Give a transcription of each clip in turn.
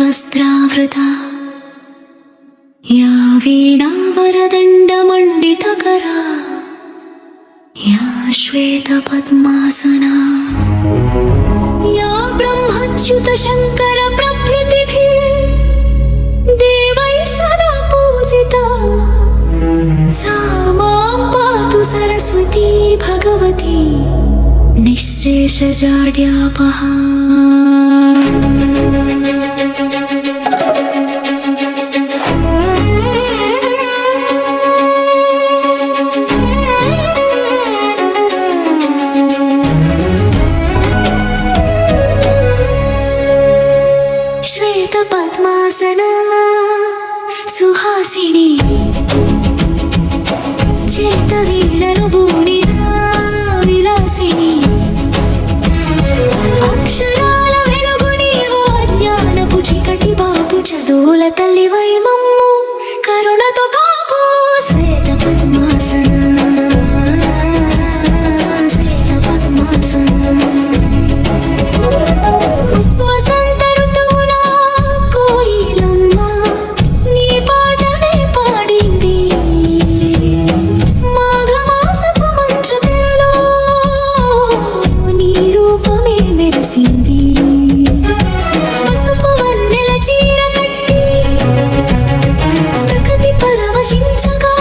वस्त्रावृता या वीणा वरदण्डमण्डितकरा या श्वेतपद्मासना या ब्रह्मच्युतशङ्कर प्रभृतिभिर्देवैः सदा पूजिता सा मां पातु सरस्वती भगवती निःशेषजाड्यापहा। श्वेतपद्मासना सुहासिनी चेतवीणनुभूनिना विलासिनी అక్షరాల వెలుగు నీవు అజ్ఞానపు చీకటి బాపు చదువుల తల్లివై మమ్ము కరుణతో కాపు శ్వేత పద్మాసన శ్వేత పద్మాసన వసంత ఋతువున కోయిలమ్మ నీ పాటనే పాడింది మాఘమాసపు మంచులో నీ రూపమే మెరిసింది పసుపు వన్నెల చీర కట్టి ప్రకృతి పరవశించగా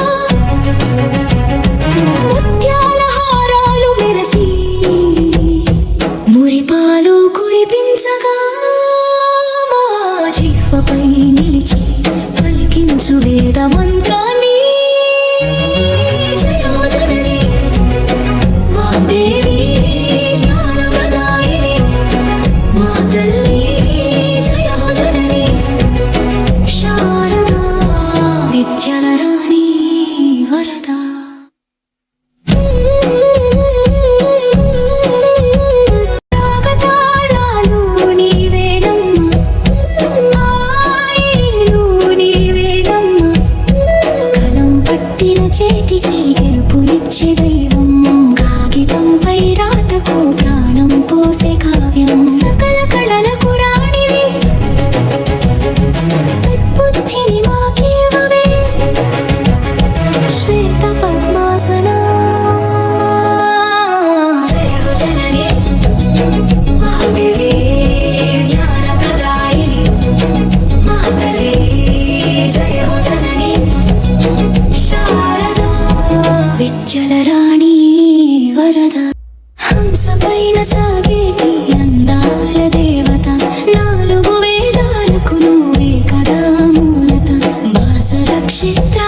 ముత్యాల హారాలు మెరసి మురిపాలు కురిపించగా మా జిహ్వపై నిలిచి పలికించు వేద మంత్రాన్ని జయో జనని వాగ్దేవి జ్ఞానప్రదాయిని మా తల్లి జయో జనని శారదా విద్యల రాణి వరదా। రాగతాళాలు నీవేనమ్మ హాయిలు నీవేనమ్మ కలం పట్టిన చేతికి గెలుపునిచ్చే దైవం కాగితంపై రాతకు ప్రాణం పోసే కావ్యం సకల కళలకు రాణివి సద్బుద్ధిని మాకివ్వవే శ్వేత పద్మాసన జయో జనని వాగ్దేవి జ్ఞానప్రదాయిని మా తల్లి జయో జనని శారదా విద్యల రాణి వరద హంసపైన సాగేటి అందాల దేవత నాలుగు వేదాలకు నువ్వే కదా మూలత బాసర క్షేత్ర